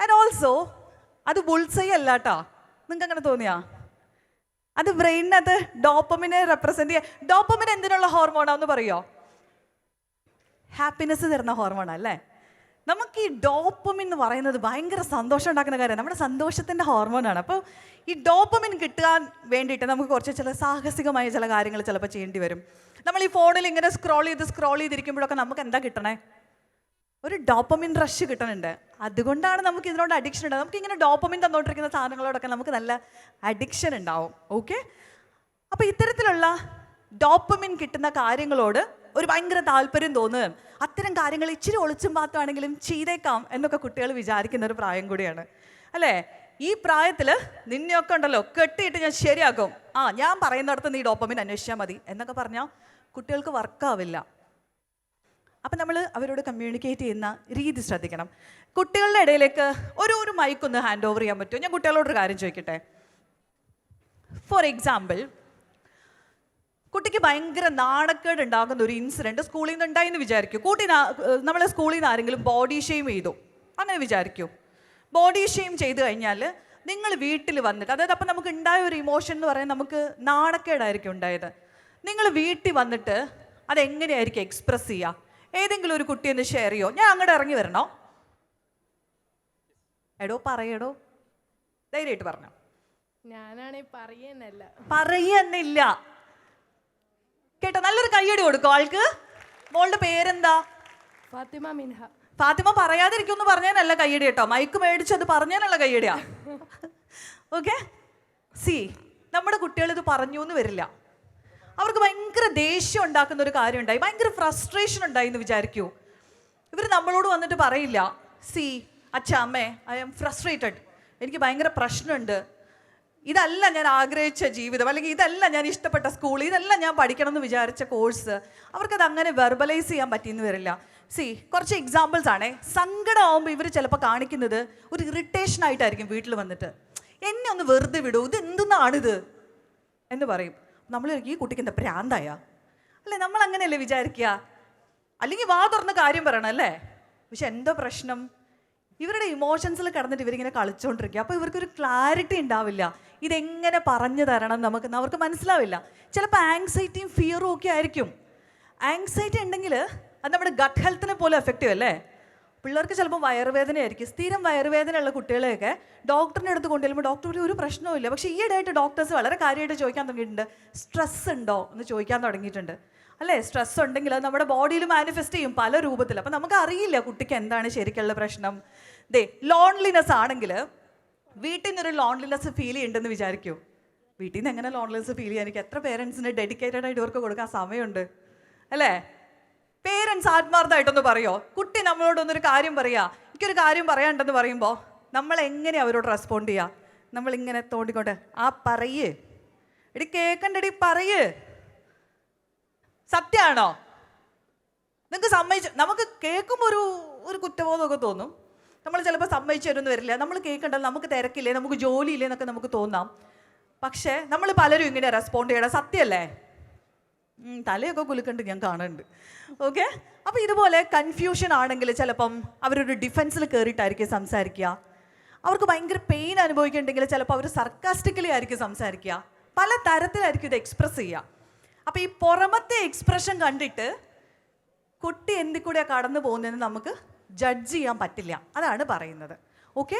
And also അത് bull's eye അല്ല കേട്ടോ. നിങ്ങൾക്ക് അങ്ങനെ തോന്നിയാ? അത് ബ്രെയിനകത്ത് ഡോപ്പമിനെ റെപ്രസെന്റ് ചെയ്യുക. ഡോപ്പമിൻ എന്തിനുള്ള ഹോർമോണാന്ന് പറയോ? ഹാപ്പിനെസ് തരുന്ന ഹോർമോണാ അല്ലേ? നമുക്ക് ഈ ഡോപ്പമിൻ എന്ന് പറയുന്നത് ഭയങ്കര സന്തോഷം ഉണ്ടാക്കുന്ന കാര്യമാണ്. നമ്മുടെ സന്തോഷത്തിൻ്റെ ഹോർമോണാണ്. അപ്പോൾ ഈ ഡോപ്പമിൻ കിട്ടാൻ വേണ്ടിയിട്ട് നമുക്ക് കുറച്ച് ചില സാഹസികമായ ചില കാര്യങ്ങൾ ചിലപ്പോൾ ചെയ്യേണ്ടി വരും. നമ്മൾ ഈ ഫോണിൽ ഇങ്ങനെ സ്ക്രോൾ ചെയ്തിരിക്കുമ്പോഴൊക്കെ നമുക്ക് എന്താ കിട്ടണേ? ഒരു ഡോപ്പമിൻ റഷ് കിട്ടുന്നുണ്ട്. അതുകൊണ്ടാണ് നമുക്ക് ഇതിനോട് അഡിക്ഷൻ ഉണ്ടാകും. നമുക്ക് ഇങ്ങനെ ഡോപ്പമിൻ തന്നുകൊണ്ടിരിക്കുന്ന സാധനങ്ങളോടൊക്കെ നമുക്ക് നല്ല അഡിക്ഷൻ ഉണ്ടാവും. ഓക്കെ, അപ്പോൾ ഇത്തരത്തിലുള്ള ഡോപ്പമിൻ കിട്ടുന്ന കാര്യങ്ങളോട് ഒരു ഭയങ്കര താല്പര്യം തോന്നുകയും അത്തരം കാര്യങ്ങൾ ഇച്ചിരി ഒളിച്ചും പാത്തുവാണെങ്കിലും ചെയ്തേക്കാം എന്നൊക്കെ കുട്ടികൾ വിചാരിക്കുന്ന ഒരു പ്രായം കൂടിയാണ് അല്ലേ? ഈ പ്രായത്തിൽ നിന്നെയൊക്കെ ഉണ്ടല്ലോ കെട്ടിയിട്ട് ഞാൻ ശരിയാക്കും, ഞാൻ പറയുന്നിടത്ത് നീ ഡോപ്പമിൻ അന്വേഷിച്ചാൽ മതി എന്നൊക്കെ പറഞ്ഞാൽ കുട്ടികൾക്ക് വർക്കാവില്ല. അപ്പം നമ്മൾ അവരോട് കമ്മ്യൂണിക്കേറ്റ് ചെയ്യുന്ന രീതി ശ്രദ്ധിക്കണം. കുട്ടികളുടെ ഇടയിലേക്ക് ഒരു മൈക്കൊന്ന് ഹാൻഡ് ഓവർ ചെയ്യാൻ പറ്റുമോ? ഞാൻ കുട്ടികളോടൊരു കാര്യം ചോദിക്കട്ടെ. ഫോർ എക്സാമ്പിൾ, കുട്ടിക്ക് ഭയങ്കര നാണക്കേട് ഉണ്ടാകുന്ന ഒരു ഇൻസിഡൻറ്റ് സ്കൂളിൽ നിന്ന് ഉണ്ടായിന്ന് വിചാരിക്കൂ. നമ്മളെ സ്കൂളിൽ നിന്ന് ആരെങ്കിലും ബോഡി ഷെയിം ചെയ്തു അങ്ങനെ വിചാരിക്കൂ. ബോഡി ഷെയിം ചെയ്ത് കഴിഞ്ഞാൽ നിങ്ങൾ വീട്ടിൽ വന്നിട്ട്, അതായത് അപ്പം നമുക്ക് ഉണ്ടായ ഒരു ഇമോഷൻ എന്ന് പറയാൻ നമുക്ക് നാണക്കേടായിരിക്കും ഉണ്ടായത്. നിങ്ങൾ വീട്ടിൽ വന്നിട്ട് അതെങ്ങനെയായിരിക്കും എക്സ്പ്രസ് ചെയ്യുക? ഏതെങ്കിലും ഒരു കുട്ടി ഒന്ന് ഷെയർ ചെയ്യോ? ഞാൻ അങ്ങോട്ട് ഇറങ്ങി വരണോ? പറയടോ, ധൈര്യമായിട്ട് പറഞ്ഞോ. ഞാനാണെങ്കിൽ പറയുന്നില്ല കേട്ടോ. നല്ലൊരു കയ്യടി കൊടുക്കും ആൾക്ക്. മോളുടെ പേരെന്താ? ഫാത്തിമ മിൻഹ. ഫാത്തിമ പറയാതിരിക്കുമെന്ന് പറഞ്ഞാലല്ല കയ്യടി കേട്ടോ, മൈക്ക് മേടിച്ചത് പറഞ്ഞാലുള്ള കയ്യടിയാ. ഓക്കെ, നമ്മുടെ കുട്ടികൾ ഇത് പറഞ്ഞു എന്ന് വരില്ല. അവർക്ക് ഭയങ്കര ദേഷ്യം ഉണ്ടാക്കുന്ന ഒരു കാര്യം ഉണ്ടായി, ഭയങ്കര ഫ്രസ്ട്രേഷൻ ഉണ്ടായി എന്ന് വിചാരിക്കൂ. ഇവർ നമ്മളോട് വന്നിട്ട് പറയില്ല, അച്ഛാ അമ്മേ ഐ ആം ഫ്രസ്ട്രേറ്റഡ്, എനിക്ക് ഭയങ്കര പ്രശ്നമുണ്ട്, ഇതല്ല ഞാൻ ആഗ്രഹിച്ച ജീവിതം, അല്ലെങ്കിൽ ഇതല്ല ഞാൻ ഇഷ്ടപ്പെട്ട സ്കൂൾ, ഇതല്ല ഞാൻ പഠിക്കണം എന്ന് വിചാരിച്ച കോഴ്സ്. അവർക്കത് അങ്ങനെ വെർബലൈസ് ചെയ്യാൻ പറ്റിയെന്ന് വരില്ല. കുറച്ച് എക്സാമ്പിൾസ് ആണേ. സങ്കടമാകുമ്പോൾ ഇവർ ചിലപ്പോൾ കാണിക്കുന്നത് ഒരു ഇറിറ്റേഷൻ ആയിട്ടായിരിക്കും. വീട്ടിൽ വന്നിട്ട് എന്നെ ഒന്ന് വെറുതെ വിടൂ, ഇത് എന്തെന്നാണിത് എന്ന് പറയും. നമ്മൾ ഈ കുട്ടിക്ക് എന്താ ഭ്രാന്തായ അല്ലേ? നമ്മൾ അങ്ങനെയല്ലേ വിചാരിക്കുക? അല്ലെങ്കിൽ വാ തുറന്ന് കാര്യം പറയണം അല്ലേ? പക്ഷെ എന്തോ പ്രശ്നം, ഇവരുടെ ഇമോഷൻസിൽ കിടന്നിട്ട് ഇവരിങ്ങനെ കളിച്ചുകൊണ്ടിരിക്കുക. അപ്പോൾ ഇവർക്കൊരു ക്ലാരിറ്റി ഉണ്ടാവില്ല, ഇതെങ്ങനെ പറഞ്ഞു തരണം അവർക്ക് മനസ്സിലാവില്ല. ചിലപ്പോൾ ആങ്സൈറ്റിയും ഫിയറും ഒക്കെ ആയിരിക്കും. ആങ്സൈറ്റി ഉണ്ടെങ്കിൽ അത് നമ്മുടെ ഗട്ട് ഹെൽത്തിനെ പോലെ എഫക്റ്റീവ് അല്ലേ? പിള്ളേർക്ക് ചിലപ്പോൾ വയറുവേദനയായിരിക്കും. സ്ഥിരം വയറുവേദനയുള്ള കുട്ടികളെയൊക്കെ ഡോക്ടറിൻ്റെ അടുത്ത് കൊണ്ടുവരുമ്പോൾ ഡോക്ടർ ഒരു പ്രശ്നവുമില്ല. പക്ഷേ ഈയിടെയായിട്ട് ഡോക്ടേഴ്സ് വളരെ കാര്യമായിട്ട് ചോദിക്കാൻ തുടങ്ങിയിട്ടുണ്ട്, സ്ട്രെസ് ഉണ്ടോ എന്ന് ചോദിക്കാൻ തുടങ്ങിയിട്ടുണ്ട് അല്ലേ? സ്ട്രെസ് ഉണ്ടെങ്കിൽ അത് നമ്മുടെ ബോഡിയിൽ മാനിഫെസ്റ്റ് ചെയ്യും പല രൂപത്തിൽ. അപ്പം നമുക്ക് അറിയില്ല കുട്ടിക്ക് എന്താണ് ശരിക്കുള്ള പ്രശ്നം. ലോൺലിനെസ് ആണെങ്കിൽ വീട്ടിൽ നിന്നൊരു ലോൺലിനെസ് ഫീൽ ചെയ്യുന്നുണ്ടെന്ന് വിചാരിക്കൂ. വീട്ടിൽ നിന്ന് എങ്ങനെ ലോൺലിനെസ് ഫീൽ ചെയ്യാൻ? എനിക്ക് എത്ര പേരൻസിന് ഡെഡിക്കേറ്റഡ് ആയിട്ട് ഇവർക്ക് കൊടുക്കാൻ സമയമുണ്ട് അല്ലേ? പേരൻസ് ആത്മാർത്ഥമായിട്ടൊന്ന് പറയോ, കുട്ടി നമ്മളോടൊന്നൊരു കാര്യം പറയാ, എനിക്കൊരു കാര്യം പറയാനുണ്ടെന്ന് പറയുമ്പോൾ നമ്മൾ എങ്ങനെ അവരോട് റെസ്പോണ്ട് ചെയ്യുക? നമ്മളിങ്ങനെ തോണ്ടിക്കൊണ്ട് പറയേ, എടി കേൾക്കണ്ടടി പറയേ, സത്യമാണോ? നിങ്ങൾക്ക് സമ്മതിച്ചു? നമുക്ക് കേൾക്കുമ്പോൾ ഒരു കുറ്റബോധമൊക്കെ തോന്നും. നമ്മൾ ചിലപ്പോൾ സമ്മതിച്ചു തരുമെന്ന് വരില്ല. നമ്മൾ കേൾക്കണ്ടല്ലോ, നമുക്ക് തിരക്കില്ലേ, നമുക്ക് ജോലിയില്ലേ എന്നൊക്കെ നമുക്ക് തോന്നാം. പക്ഷേ നമ്മൾ പലരും ഇങ്ങനെ റെസ്പോണ്ട് ചെയ്യണം. സത്യമല്ലേ? തലയൊക്കെ കുലുക്കണ്ട് ഞാൻ കാണുന്നുണ്ട്. ഓക്കെ, അപ്പോൾ ഇതുപോലെ കൺഫ്യൂഷൻ ആണെങ്കിൽ ചിലപ്പം അവരൊരു ഡിഫെൻസിൽ കയറിയിട്ടായിരിക്കും സംസാരിക്കുക. അവർക്ക് ഭയങ്കര പെയിൻ അനുഭവിക്കുന്നുണ്ടെങ്കിൽ ചിലപ്പോൾ അവർ സർക്കാസ്റ്റിക്കലി ആയിരിക്കും സംസാരിക്കുക. പല തരത്തിലായിരിക്കും ഇത് എക്സ്പ്രസ് ചെയ്യുക. അപ്പോൾ ഈ പുറമത്തെ എക്സ്പ്രഷൻ കണ്ടിട്ട് കുട്ടി എന്തിൽ കൂടെയാണ് കടന്നു പോകുന്നതെന്ന് നമുക്ക് ജഡ്ജ് ചെയ്യാൻ പറ്റില്ല. അതാണ് പറയുന്നത്. ഓക്കെ.